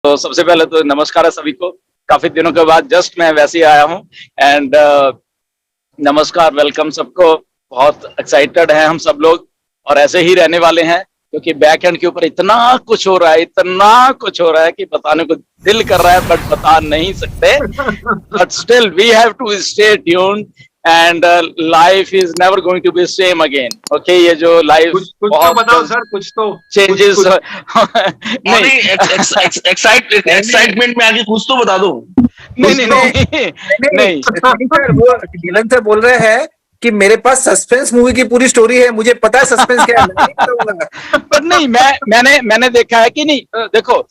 तो सबसे पहले तो नमस्कार है सभी को। काफी दिनों के बाद जस्ट मैं वैसे ही आया हूँ। एंड नमस्कार, वेलकम सबको। बहुत एक्साइटेड हैं हम सब लोग और ऐसे ही रहने वाले हैं, क्योंकि बैक एंड के ऊपर इतना कुछ हो रहा है, इतना कुछ हो रहा है कि बताने को दिल कर रहा है बट बता नहीं सकते। But still we have to stay tuned and life is never going to be same again. Okay, ये जो लाइफ कुछ कुछ तो बताओ बहुत सर, कुछ तो कुछ चेंजेस कुछ नहीं नहीं, एक्साइटमेंट में आके कुछ तो बता दो। नहीं कुछ नहीं तो नहीं नहीं नहीं नहीं सर, वो नीलन सर बोल रहे हैं कि मेरे पास सस्पेंस मूवी की पूरी स्टोरी है, मुझे पता है सस्पेंस क्या है, मैं नहीं बताऊंगा। पर नहीं, मैंने देखा है कि नहीं, देखो,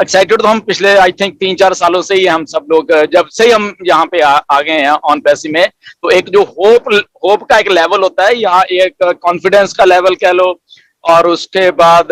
एक्साइटेड तो हम पिछले आई थिंक 3-4 सालों से ही हम सब लोग, जब से ही हम यहाँ पे आ गए हैं ऑन पैसी में। तो एक जो होप का एक लेवल होता है यहाँ, एक कॉन्फिडेंस का लेवल कह लो, और उसके बाद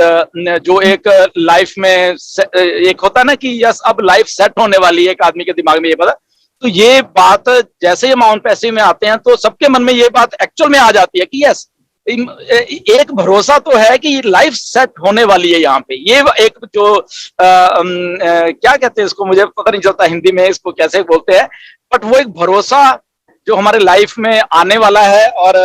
जो एक लाइफ में एक होता है ना कि यस अब लाइफ सेट होने वाली है, एक आदमी के दिमाग में ये पता। तो ये बात जैसे ही माउंट पैसी में आते हैं तो सबके मन में ये बात एक्चुअल में आ जाती है कि यस एक भरोसा तो है कि लाइफ सेट होने वाली है यहाँ पे। ये एक जो क्या कहते हैं इसको, मुझे पता नहीं चलता हिंदी में इसको कैसे बोलते हैं, बट वो एक भरोसा जो हमारे लाइफ में आने वाला है और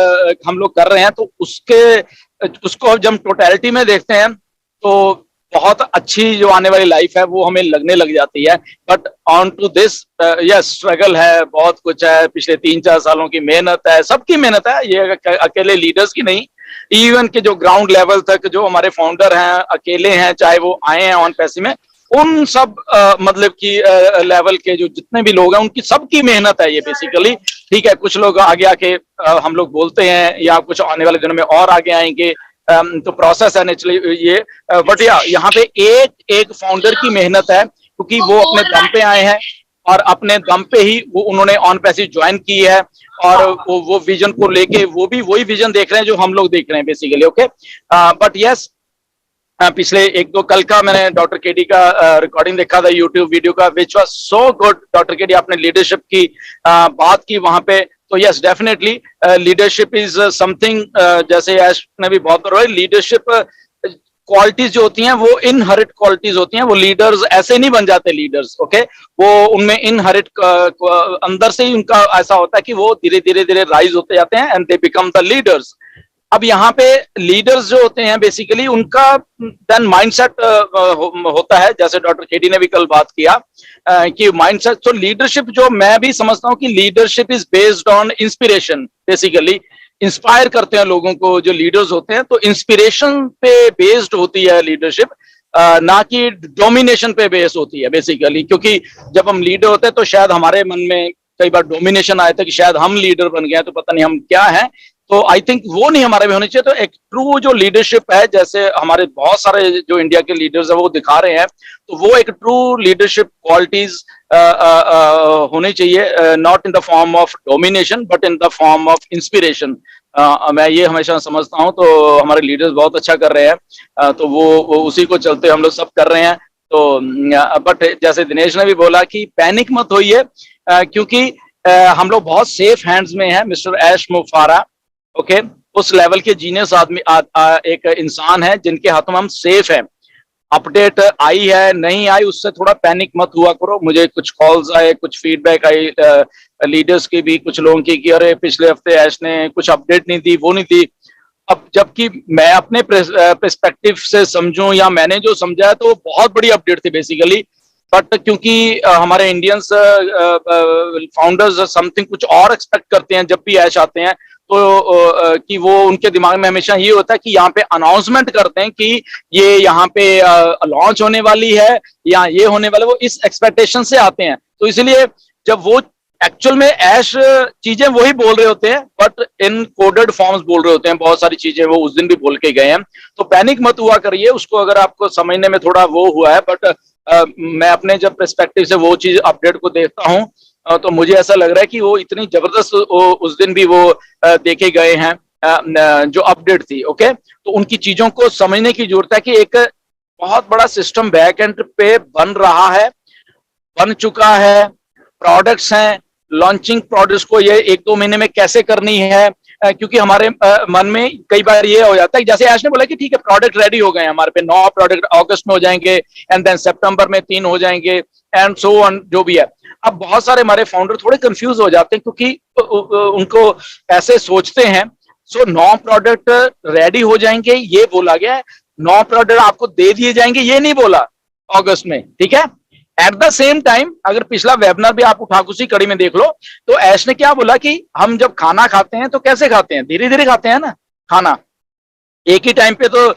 हम लोग कर रहे हैं, तो उसको जब हम टोटलिटी में देखते हैं तो बहुत अच्छी जो आने वाली लाइफ है वो हमें लगने लग जाती है। But on to this yes struggle है, बहुत कुछ है, पिछले 3-4 सालों की मेहनत है, सबकी मेहनत है, ये अकेले लीडर्स की नहीं, इवन के जो ग्राउंड लेवल तक जो हमारे फाउंडर हैं अकेले हैं, चाहे वो आए हैं ऑन पैसी में, उन सब मतलब की लेवल के जो जितने भी लोग हैं उनकी सबकी मेहनत है ये बेसिकली। ठीक है, कुछ लोग आगे आके हम लोग बोलते हैं या कुछ आने वाले दिनों में और आगे आएंगे, तो प्रोसेस है नेचुरली ये। बट या यहाँ पे एक एक फाउंडर की मेहनत है, क्योंकि वो अपने दम पे आए हैं और अपने दम पे ही वो उन्होंने ऑन पैसी ज्वाइन की है, और वो विजन को लेके वो भी वही विजन देख रहे हैं जो हम लोग देख रहे हैं बेसिकली। ओके, बट यस पिछले 1-2 कल का मैंने डॉक्टर केडी का रिकॉर्डिंग देखा था यूट्यूब वीडियो का, which was so good. Doctor KD आपने लीडरशिप की बात की वहां पे, तो yes definitely leadership is something, जैसे ऐश ने भी बहुत बार लीडरशिप क्वालिटीज जो होती हैं वो इनहेरिट क्वालिटीज होती हैं, वो लीडर्स ऐसे नहीं बन जाते लीडर्स। ओके, वो उनमें इनहेरिट अंदर से ही उनका ऐसा होता है कि वो धीरे धीरे धीरे राइज होते जाते हैं and they become the leaders. अब यहाँ पे लीडर्स जो होते हैं बेसिकली उनका देन माइंडसेट होता है, जैसे डॉक्टर केडी ने भी कल बात किया कि माइंडसेट। तो लीडरशिप जो मैं भी समझता हूँ कि leadership is based on inspiration, basically inspire करते हैं लोगों को जो लीडर्स होते हैं, तो इंस्पिरेशन पे बेस्ड होती है लीडरशिप, ना कि डोमिनेशन पे बेस्ड होती है बेसिकली। क्योंकि जब हम लीडर होते हैं तो शायद हमारे मन में कई बार डोमिनेशन आया था कि शायद हम लीडर बन गए तो पता नहीं हम क्या है, तो आई थिंक वो नहीं हमारे में होनी चाहिए। तो एक ट्रू जो लीडरशिप है, जैसे हमारे बहुत सारे जो इंडिया के लीडर्स है वो दिखा रहे हैं, तो वो एक ट्रू लीडरशिप क्वालिटीज होनी चाहिए, not in the form of domination but in the form of inspiration. मैं ये हमेशा समझता हूँ, तो हमारे लीडर्स बहुत अच्छा कर रहे हैं, तो वो उसी को चलते हम लोग सब कर रहे हैं। तो बट जैसे दिनेश ने भी बोला कि पैनिक मत होइए, क्योंकि हम लोग बहुत सेफ हैंड्स में हैं। मिस्टर ऐश मुफारा ओके उस लेवल के जीनियस आदमी एक इंसान है जिनके हाथों में हम सेफ हैं। अपडेट आई है नहीं आई उससे थोड़ा पैनिक मत हुआ करो। मुझे कुछ कॉल्स आए, कुछ फीडबैक आई लीडर्स की भी, कुछ लोगों की कि अरे पिछले हफ्ते ऐश ने कुछ अपडेट नहीं दी, वो नहीं दी। अब जबकि मैं अपने पर्सपेक्टिव से समझूं या मैंने जो समझा है तो वो बहुत बड़ी अपडेट थी बेसिकली, बट क्योंकि हमारे इंडियंस फाउंडर्स समथिंग कुछ और एक्सपेक्ट करते हैं जब भी ऐश आते हैं, तो कि वो उनके दिमाग में हमेशा ये होता है कि यहाँ पे अनाउंसमेंट करते हैं कि ये यहाँ पे लॉन्च होने वाली है या ये होने वाला, वो इस एक्सपेक्टेशन से आते हैं। तो इसलिए जब वो एक्चुअल में ऐश चीजें वही बोल रहे होते हैं बट इन कोडेड फॉर्म्स बोल रहे होते हैं, बहुत सारी चीजें वो उस दिन भी बोल के गए हैं। तो पैनिक मत हुआ करिए उसको, अगर आपको समझने में थोड़ा वो हुआ है। बट मैं अपने जब पर्सपेक्टिव से वो चीज अपडेट को देखता हूँ, तो मुझे ऐसा लग रहा है कि वो इतनी जबरदस्त उस दिन भी वो देखे गए हैं जो अपडेट थी। ओके, तो उनकी चीजों को समझने की जरूरत है कि एक बहुत बड़ा सिस्टम बैक एंड पे बन रहा है, बन चुका है, प्रोडक्ट्स हैं, लॉन्चिंग प्रोडक्ट्स को ये 1-2 महीने में कैसे करनी है, क्योंकि हमारे मन में कई बार ये हो जाता है, जैसे ऐश ने बोला कि ठीक है प्रोडक्ट रेडी हो गए हमारे पे, 9 प्रोडक्ट अगस्त में हो जाएंगे एंड देन सितंबर में 3 हो जाएंगे एंड सो ऑन जो भी है। अब बहुत सारे हमारे फाउंडर थोड़े कंफ्यूज हो जाते हैं क्योंकि उनको ऐसे सोचते हैं। सो 9 प्रोडक्ट रेडी हो जाएंगे ये बोला गया है, 9 प्रोडक्ट आपको दे दिए जाएंगे ये नहीं बोला अगस्त में, ठीक है। एट द सेम टाइम अगर पिछला वेबिनार भी आप उठा उसी कड़ी में देख लो तो ऐश ने क्या बोला कि हम जब खाना खाते हैं तो कैसे खाते हैं, धीरे धीरे खाते हैं ना खाना। एक ही टाइम पे तो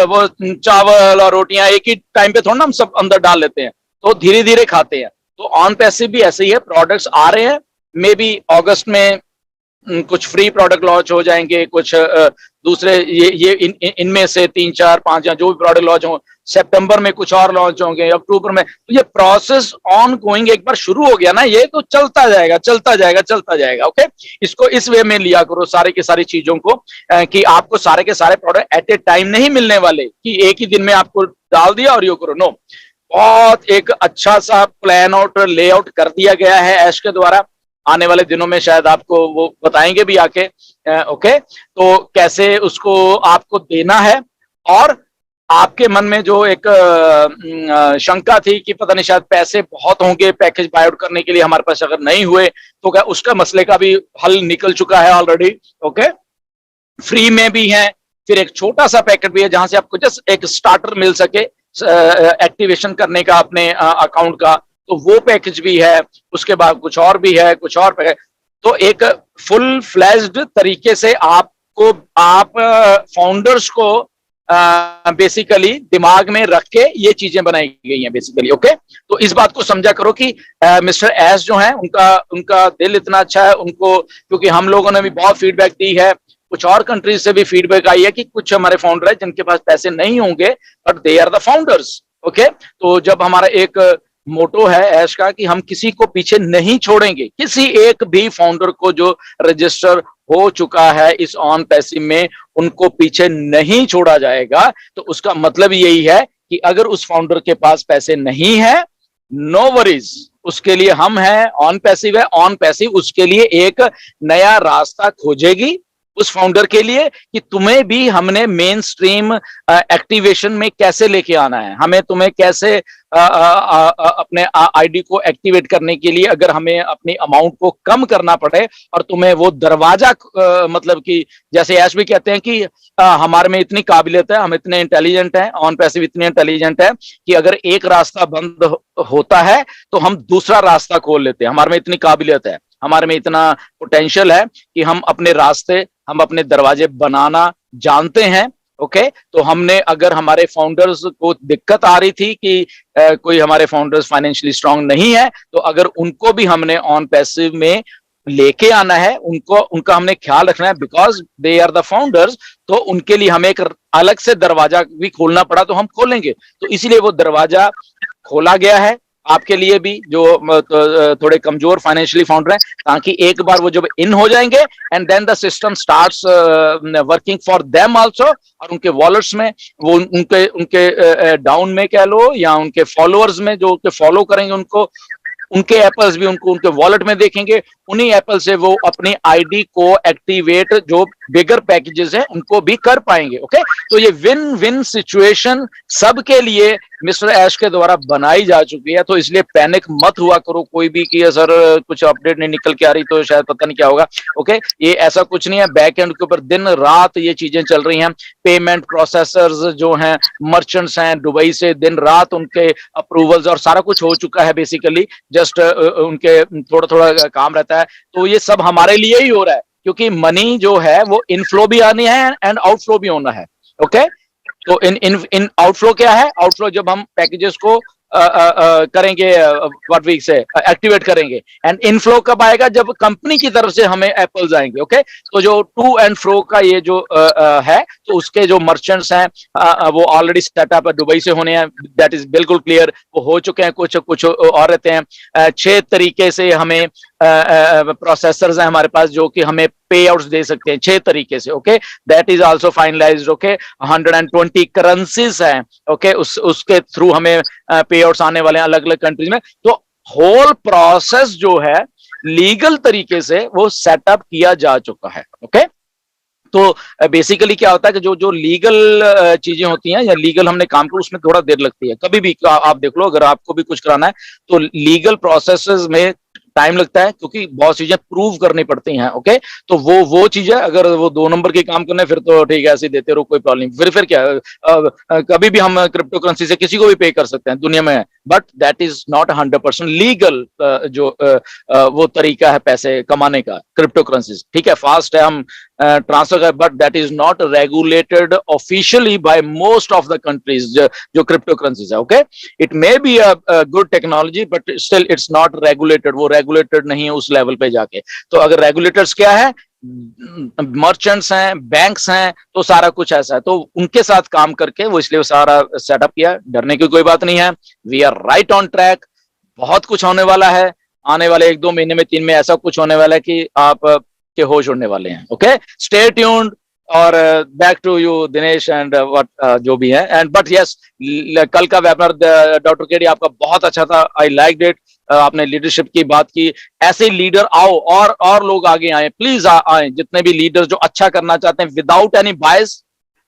वो चावल और रोटियां एक ही टाइम पे थोड़ा ना हम सब अंदर डाल लेते हैं, तो धीरे धीरे खाते हैं। तो ऑन पैसिव भी ऐसे ही है, प्रोडक्ट्स आ रहे हैं, मे बी अगस्त में कुछ फ्री प्रोडक्ट लॉन्च हो जाएंगे, कुछ दूसरे ये इनमें से 3 4 5 या जो भी प्रोडक्ट लॉन्च हो, सितंबर में कुछ और लॉन्च होंगे, अक्टूबर में। तो ये प्रोसेस ऑन गोइंग, एक बार शुरू हो गया ना ये तो चलता जाएगा चलता जाएगा चलता जाएगा। ओके, इसको इस वे में लिया करो सारे के सारी चीजों को, कि आपको सारे के सारे प्रोडक्ट एट ए टाइम नहीं मिलने वाले कि एक ही दिन में आपको डाल दिया और ये करो, नो। बहुत एक अच्छा सा प्लान आउट लेआउट कर दिया गया है ऐश के द्वारा, आने वाले दिनों में शायद आपको वो बताएंगे भी आके। ओके, तो कैसे उसको आपको देना है। और आपके मन में जो एक शंका थी कि पता नहीं शायद पैसे बहुत होंगे पैकेज बाय आउट करने के लिए, हमारे पास अगर नहीं हुए तो क्या उसका मसले का भी हल निकल चुका है ऑलरेडी। ओके, फ्री में भी है, फिर एक छोटा सा पैकेट भी है जहां से आपको जस्ट एक स्टार्टर मिल सके एक्टिवेशन करने का अपने अकाउंट का, तो वो पैकेज भी है। उसके बाद कुछ और भी है, कुछ और पैकेज। तो एक फुल फ्लैश्ड तरीके से आपको आप फाउंडर्स को बेसिकली दिमाग में रख के ये चीजें बनाई गई हैं बेसिकली। ओके, तो इस बात को समझा करो कि मिस्टर एस जो है उनका दिल इतना अच्छा है उनको, क्योंकि हम लोगों ने भी बहुत फीडबैक दी है, कुछ और कंट्रीज से भी फीडबैक आई है कि कुछ हमारे फाउंडर है जिनके पास पैसे नहीं होंगे but they are the founders. Okay, तो जब हमारा एक मोटो है ऐश का कि हम किसी को पीछे नहीं छोड़ेंगे, किसी एक भी फाउंडर को जो रजिस्टर हो चुका है इस ऑन पैसिव में उनको पीछे नहीं छोड़ा जाएगा। तो उसका मतलब यही है कि अगर उस फाउंडर के पास पैसे नहीं है, नो वरीज, उसके लिए हम हैं, ऑन पैसिव है। ऑन पैसिव उसके लिए एक नया रास्ता खोजेगी उस फाउंडर के लिए कि तुम्हें भी हमने मेन स्ट्रीम एक्टिवेशन में कैसे लेके आना है, हमें तुम्हें कैसे अपने आईडी को एक्टिवेट करने के लिए अगर हमें अपनी अमाउंट को कम करना पड़े और तुम्हें वो दरवाजा मतलब कि जैसे ऐश भी कहते हैं कि हमारे में इतनी काबिलियत है, हम इतने इंटेलिजेंट हैं, ऑन पैसिव इतने इंटेलिजेंट है कि अगर एक रास्ता बंद होता है तो हम दूसरा रास्ता खोल लेते हैं। हमारे में इतनी काबिलियत है, हमारे में इतना पोटेंशियल है कि हम अपने रास्ते, हम अपने दरवाजे बनाना जानते हैं। ओके, तो हमने अगर हमारे फाउंडर्स को दिक्कत आ रही थी कि कोई हमारे फाउंडर्स फाइनेंशियली स्ट्रांग नहीं है, तो अगर उनको भी हमने ऑन पैसिव में लेके आना है, उनका हमने ख्याल रखना है because they are the founders, तो उनके लिए हमें एक अलग से दरवाजा भी खोलना पड़ा तो हम खोलेंगे। तो इसीलिए वो दरवाजा खोला गया है आपके लिए भी जो थोड़े कमजोर फाइनेंशियली फाउंडर हैं, ताकि एक बार वो जब इन हो जाएंगे and then the system starts working for them also, और उनके वॉलेट्स में वो उनके डाउन में कह लो या उनके फॉलोअर्स में जो फॉलो करेंगे उनको, उनके एप्पल्स भी उनको उनके वॉलेट में देखेंगे, उन्हीं एप्पल से वो अपनी आईडी को एक्टिवेट जो बिगर पैकेजेस हैं उनको भी कर पाएंगे। ओके, तो ये विन विन सिचुएशन सबके लिए मिस्टर ऐश के द्वारा बनाई जा चुकी है। तो इसलिए पैनिक मत हुआ करो कोई भी कि सर कुछ अपडेट नहीं निकल के आ रही तो शायद पता नहीं क्या होगा। ओके, ये ऐसा कुछ नहीं है, बैक एंड के ऊपर दिन रात ये चीजें चल रही हैं। पेमेंट प्रोसेसर्स जो हैं, मर्चेंट्स हैं दुबई से, दिन रात उनके अप्रूवल्स और सारा कुछ हो चुका है बेसिकली, जस्ट उनके थोड़ा थोड़ा काम रहता है। तो ये सब हमारे लिए ही हो रहा है क्योंकि मनी जो है वो इनफ्लो भी आनी है एंड आउटफ्लो भी होना है। ओके, तो इन आउटफ्लो क्या है, आउटफ्लो जब हम पैकेजेस को करेंगे व्हाट वीक से एक्टिवेट करेंगे, एंड इनफ्लो कब आएगा, जब कंपनी की तरफ से हमें एप्पल्स आएंगे। ओके, तो जो टू एंड फ्रो का ये जो है, तो उसके जो मर्चेंट्स हैं वो ऑलरेडी सेटअप दुबई से होने हैं, दैट इज बिल्कुल क्लियर, वो हो चुके हैं। कुछ कुछ और रहते हैं। 6 तरीके से हमें प्रोसेसर्स हैं हमारे पास जो कि हमें पे आउट्स दे सकते हैं 6 तरीके से। Okay, that is also finalised. Okay, 120 currencies हैं। ओके, उसके थ्रू हमें पे आउट्स आने वाले हैं अलग अलग कंट्रीज में। तो होल प्रोसेस जो है लीगल तरीके से वो सेटअप किया जा चुका है। ओके, तो बेसिकली क्या होता है कि जो जो लीगल चीजें होती हैं या लीगल हमने काम किया उसमें थोड़ा देर लगती है। कभी भी आप देख लो, अगर आपको भी कुछ कराना है तो लीगल प्रोसेसेस में टाइम लगता है, क्योंकि बहुत चीजें प्रूव करनी पड़ती हैं। ओके, तो वो चीजें अगर वो 2 नंबर के काम करने फिर तो ठीक है, ऐसे देते रहो, कोई प्रॉब्लम। फिर क्या, कभी भी हम क्रिप्टो करेंसी से किसी को भी पे कर सकते हैं दुनिया में, but that is not 100% legal. जो वो तरीका है पैसे कमाने का क्रिप्टो करेंसी, ठीक है, फास्ट है, हम ट्रांसफर कर, but that is not regulated officially by most of the countries जो क्रिप्टो करेंसीज है। Okay, it may be a good technology but still it's not regulated, वो रेगुलेटेड नहीं है उस लेवल पे जाके। तो अगर रेगुलेटर्स क्या है, मर्चेंट्स हैं, बैंक्स हैं, तो सारा कुछ ऐसा है, तो उनके साथ काम करके वो इसलिए सारा सेटअप किया। डरने की कोई बात नहीं है, we are right on track. बहुत कुछ होने वाला है आने वाले 1-2 महीने में, 3 में ऐसा कुछ होने वाला है कि आप के होश उड़ने वाले हैं। Okay, stay tuned. और back to you Dinesh and what जो भी है। एंड बट यस, कल का वेबिनार डॉक्टर केडी आपका बहुत अच्छा था, आई लाइक्ड इट। आपने लीडरशिप की बात की, ऐसे लीडर आओ और लोग आगे आए, प्लीज आए, जितने भी लीडर जो अच्छा करना चाहते हैं, विदाउट एनी बायस,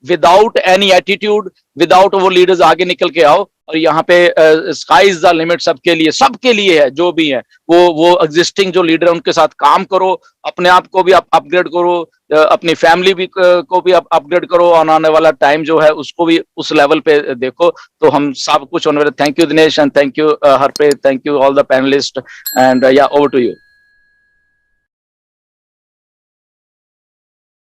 विदाउट एनी एटीट्यूड, विदाउट, वो लीडर्स आगे निकल के आओ। और यहाँ पे स्काई इज द लिमिट, सबके लिए है, जो भी है वो एग्जिस्टिंग जो लीडर है उनके साथ काम करो, अपने आप को भी अपग्रेड करो, अपनी फैमिली भी को भी अपग्रेड करो, आने वाला टाइम जो है उसको भी उस लेवल पे देखो, तो हम सब कुछ होने वाले। Thank you Dinesh and thank you Harpreet, thank you all the panelist and या ओवर टू यू।